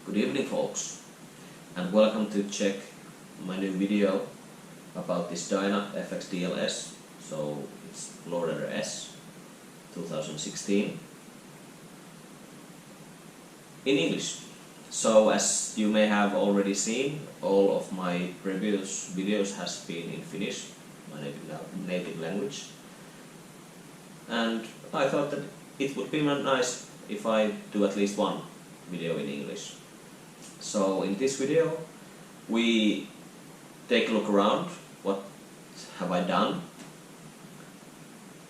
Good evening folks, and welcome to check my new video about this Dyna FXDLS. So it's Low Rider S 2016 in English. So as you may have already seen, all of my previous videos has been in Finnish, my native language, and I thought that it would be nice if I do at least one video in English. So in this video we take a look around, what have I done,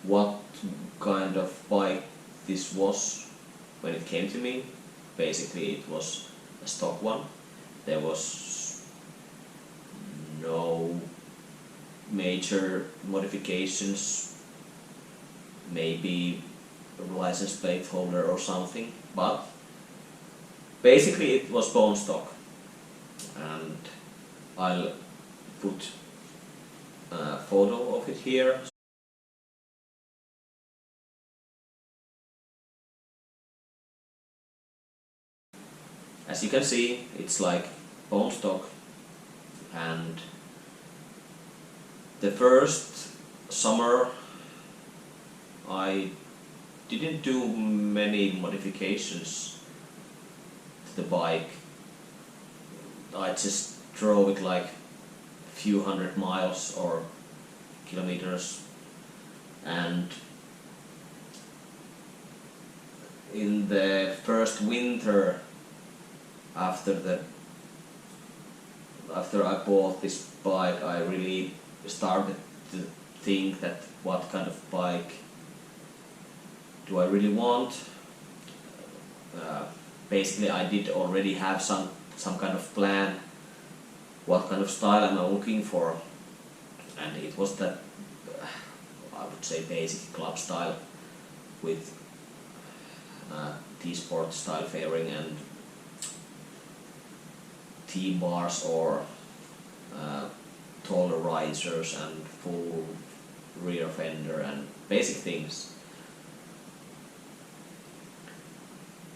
what kind of bike this was when it came to me. Basically it was a stock one, there was no major modifications, maybe a license plate holder or something, but basically it was bone stock, and I'll put a photo of it here. As you can see, it's like bone stock, and the first summer I didn't do many modifications to the bike. I just drove it like a few hundred miles or kilometers, and in the first winter after I bought this bike, I really started to think that what kind of bike do I really want. Basically I did already have some kind of plan what kind of style am I looking for, and it was that I would say basic club style with T-Sport style fairing and T-bars or taller risers and full rear fender and basic things.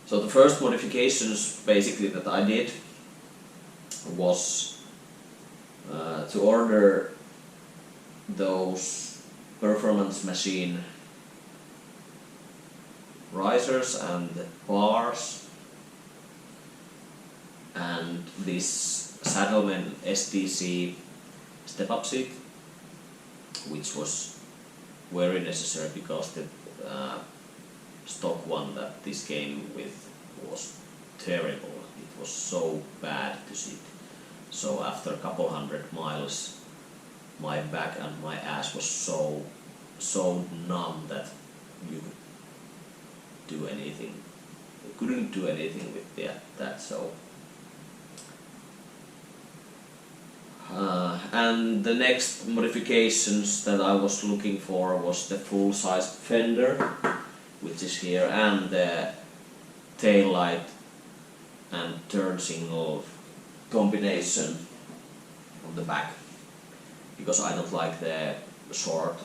So the first modifications basically that I did was to order those performance machine risers and bars, and this Saddlemen STC step-up seat, which was very necessary because the stock one that this came with was terrible. It was so bad to sit. So after a couple hundred miles my back and my ass was so numb that you couldn't do anything with that. So and the next modifications that I was looking for was the full-sized fender, which is here, and the tail light and turn signal combination on the back, because I don't like the short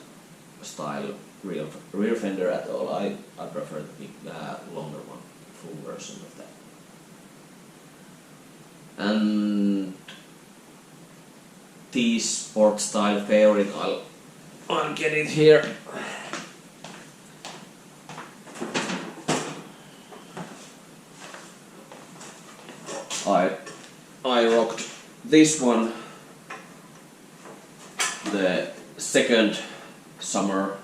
style rear fender at all. I prefer the big, longer one, full version of that. And T-Sport style fairing, I'll get it here. I rocked this one the second summer,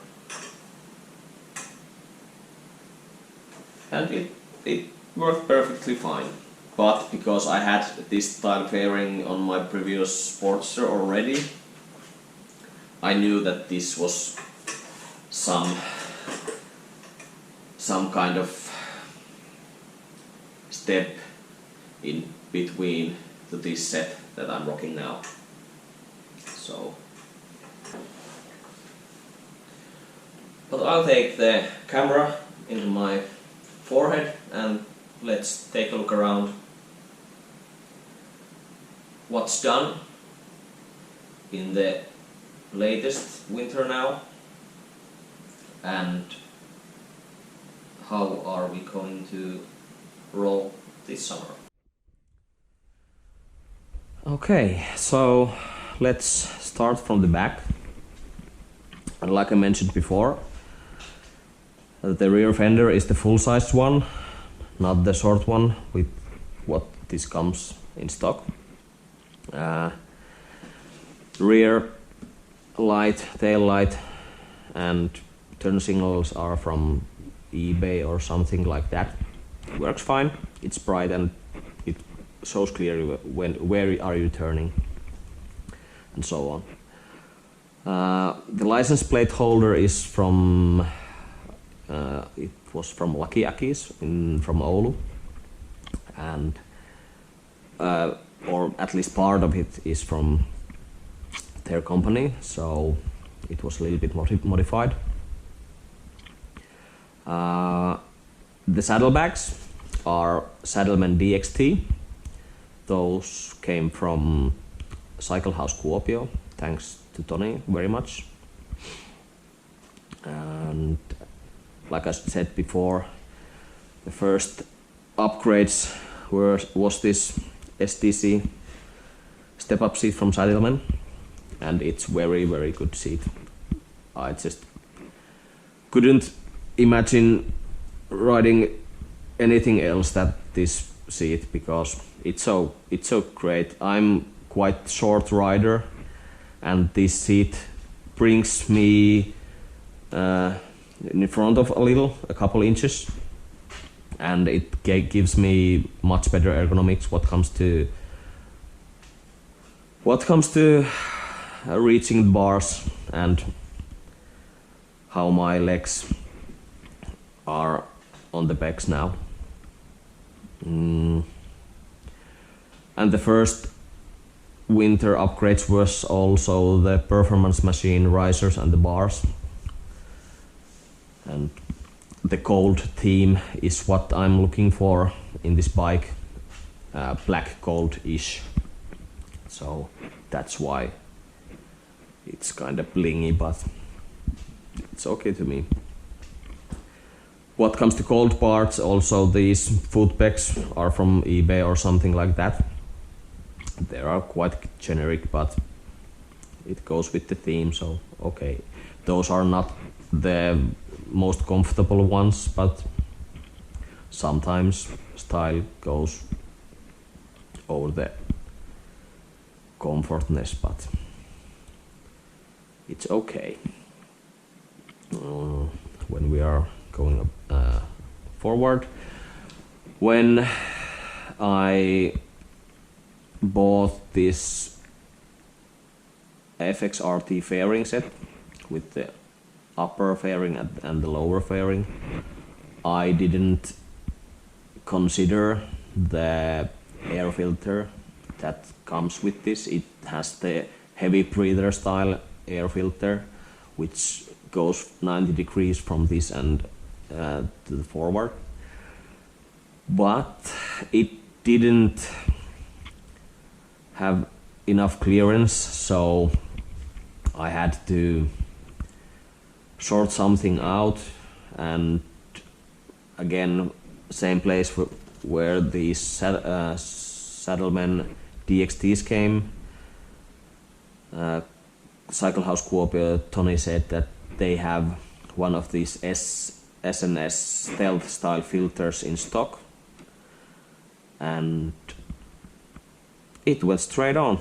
and it worked perfectly fine. But because I had this style fairing on my previous Sportster already, I knew that this was some kind of step in between to this set that I'm rocking now. So, but I'll take the camera into my forehead and let's take a look around what's done in the latest winter now, and how are we going to roll this summer. Okay, so let's start from the back. And like I mentioned before, the rear fender is the full-sized one, not the short one with what this comes in stock. Rear light, tail light and turn signals are from eBay or something like that. Works fine, it's bright and it shows clearly where are you turning and so on. The license plate holder is from it was from Lucky Akis from Oulu, and or at least part of it is from their company, so it was a little bit modified. The saddlebags are Saddlemen DXT. Those came from Cycle House Kuopio, thanks to Tony very much. And like I said before, the first upgrades was this STC step-up seat from Saddlemen, and it's very good seat. I just couldn't imagine riding anything else than this seat because it's so great. I'm quite short rider, and this seat brings me in front of a couple inches, and it gives me much better ergonomics what comes to reaching the bars and how my legs are on the pegs now. And the first winter upgrades was also the performance machine risers and the bars. And the gold theme is what I'm looking for in this bike, black gold-ish. So that's why it's kind of blingy, but it's okay to me. What comes to gold parts, also these foot pegs are from eBay or something like that. They are quite generic, but it goes with the theme, so okay. Those are not the most comfortable ones, but sometimes style goes over the comfortness, but it's okay. When we are going forward, when I bought this FXRT fairing set with the upper fairing and the lower fairing, I didn't consider the air filter that comes with this. It has the heavy breather style air filter which goes 90 degrees from this and to the forward, but it didn't have enough clearance, so I had to sort something out, and again same place where these Saddlemen DXTs came. Cycle House Kuopio, Tony said that they have one of these SNS stealth style filters in stock, and it went straight on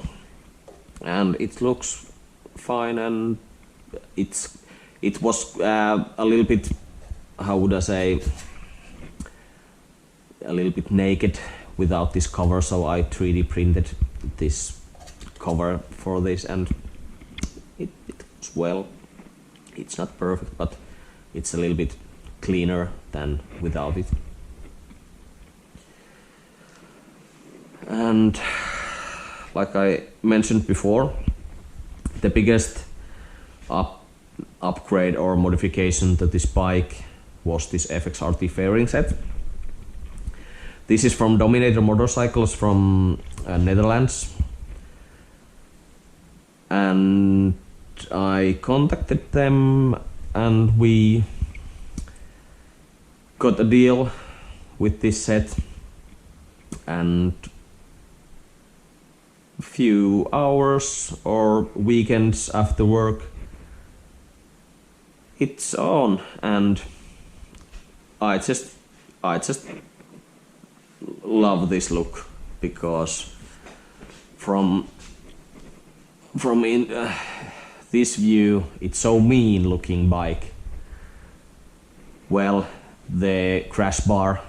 and it looks fine, and it was a little bit, how would I say, a little bit naked without this cover, so I 3D printed this cover for this, and it was well. It's not perfect, but it's a little bit cleaner than without it. And like I mentioned before, the biggest upgrade or modification to this bike was this FXRT fairing set. This is from Dominator Motorcycles from Netherlands, and I contacted them and we got a deal with this set, and few hours or weekends after work, it's on, and I just love this look, because from in this view it's so mean looking bike. Well, the crash bar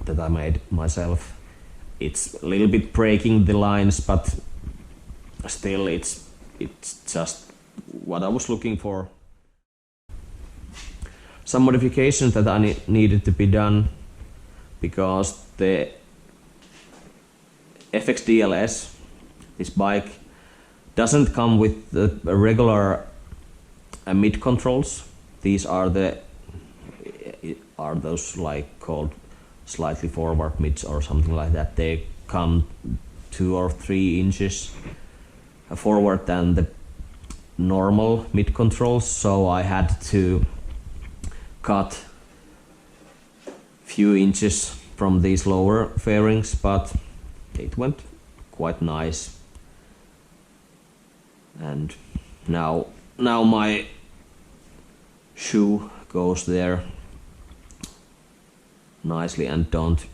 that I made myself, it's a little bit breaking the lines, but still it's just what I was looking for. Some modifications that I needed to be done, because the FXDLS, this bike, doesn't come with the regular mid controls. These are those like called slightly forward mids or something like that. They come 2 or 3 inches forward than the normal mid controls, so I had to cut few inches from these lower fairings, but it went quite nice. And now my shoe goes there nicely and don't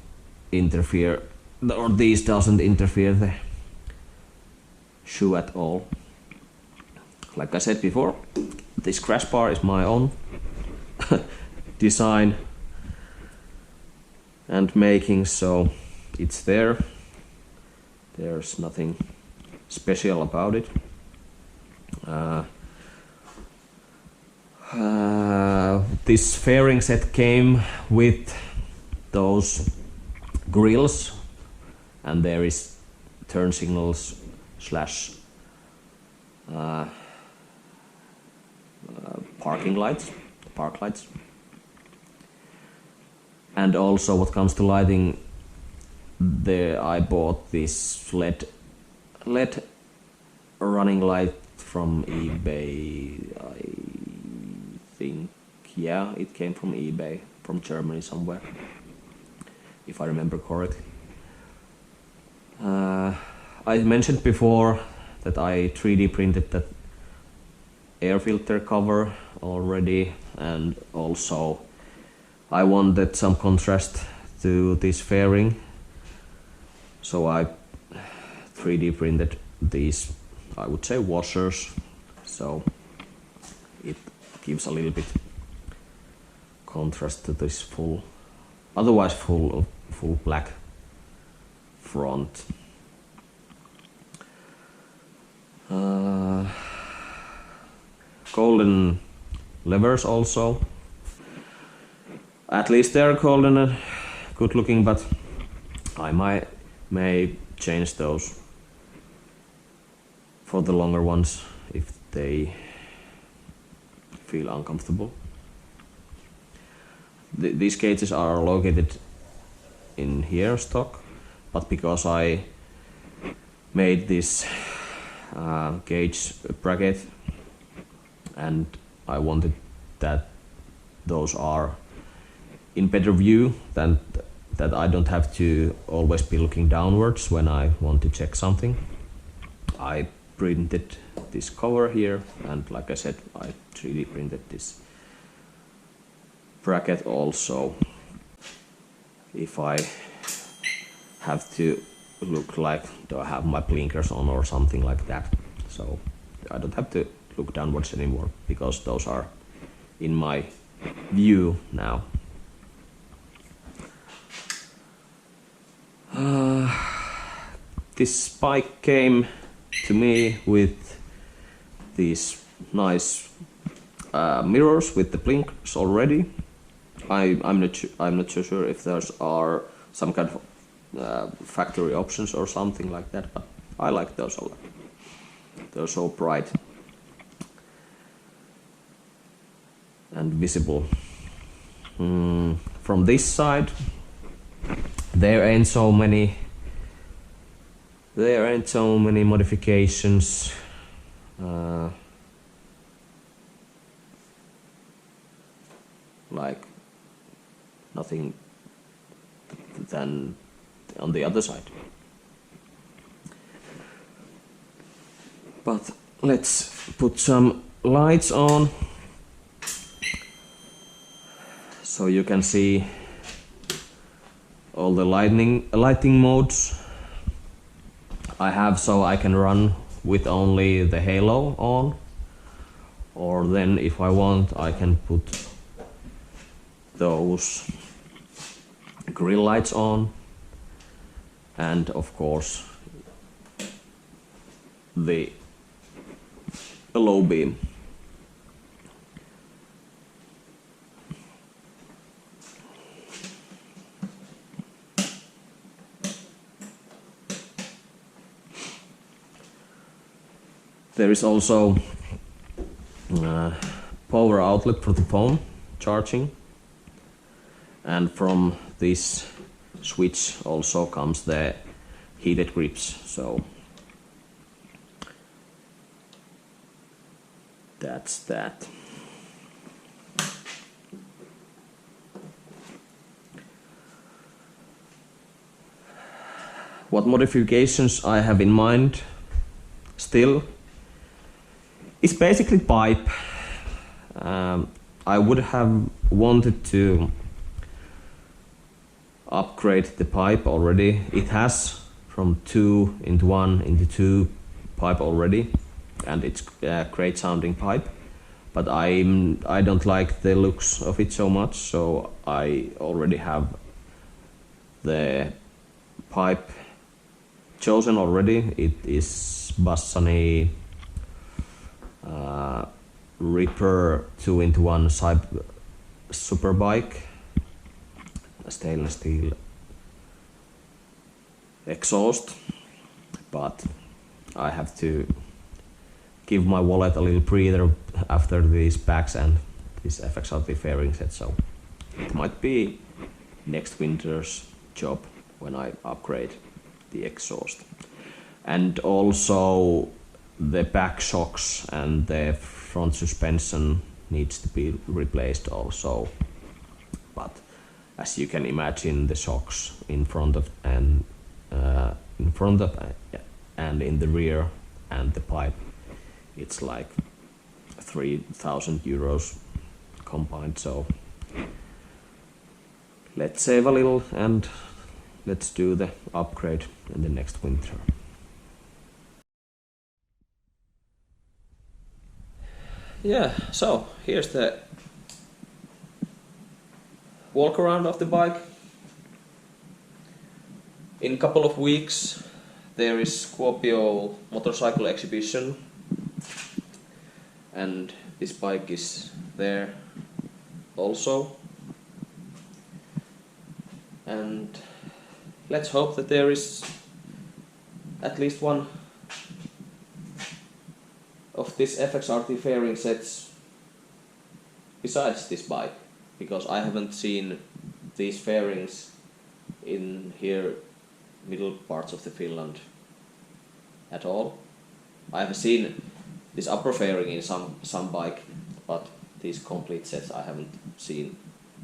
interfere, or these doesn't interfere the shoe at all. Like I said before, this crash bar is my own design and making, so it's there. There's nothing special about it. This fairing set came with those grills, and there is turn signals slash parking lights, park lights. And also what comes to lighting, I bought this LED running light from eBay, I think. Yeah, it came from eBay, from Germany somewhere, if I remember correctly. I mentioned before that I 3D printed that air filter cover already, and also I wanted some contrast to this fairing, so I 3D printed these, I would say, washers, so it gives a little bit contrast to this otherwise full black front. Golden levers also. At least they're golden and good looking, but I may change those for the longer ones if they feel uncomfortable. These gauges are located in here stock, but because I made this gauge bracket and I wanted that those are in better view than that I don't have to always be looking downwards when I want to check something, I printed this cover here, and like I said, I 3D printed this bracket also, if I have to look like, do I have my blinkers on or something like that, so I don't have to look downwards anymore, because those are in my view now. This bike came to me with these nice mirrors with the blinkers already. I'm not so sure if there are some kind of factory options or something like that, but I like those a lot. They're so bright and visible. From this side, there ain't so many modifications. Like nothing than on the other side. But let's put some lights on so you can see all the lighting modes I have, so I can run with only the halo on, or then if I want I can put those grill lights on, and of course the low beam. There is also power outlet for the phone charging, and from this switch also comes the heated grips, so that's that. What modifications I have in mind still is basically pipe. I would have wanted to upgrade the pipe already. It has from 2 into 1 into 2 pipe already, and it's a great sounding pipe, but I don't like the looks of it so much, so I already have the pipe chosen already. It is Bassani Ripper 2 into 1 Superbike, stainless steel exhaust, but I have to give my wallet a little breather after these packs and this FXRT fairing set, so it might be next winter's job when I upgrade the exhaust. And also the back shocks and the front suspension needs to be replaced also, but as you can imagine, the shocks in front of and in the rear and the pipe, it's like 3,000 euros combined, so let's save a little and let's do the upgrade in the next winter. Yeah, so here's the walk around of the bike. In a couple of weeks there is Kuopio motorcycle exhibition, and this bike is there also, and let's hope that there is at least one of this FXRT fairing sets besides this bike, because I haven't seen these fairings in here middle parts of the Finland at all. I have seen this upper fairing in some bike, but these complete sets I haven't seen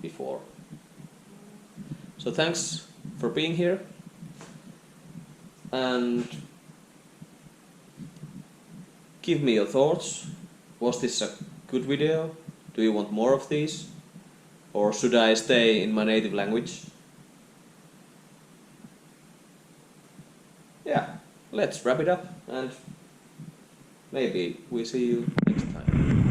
before. So thanks for being here, and give me your thoughts. Was this a good video? Do you want more of these? Or should I stay in my native language? Yeah, let's wrap it up, and maybe we see you next time.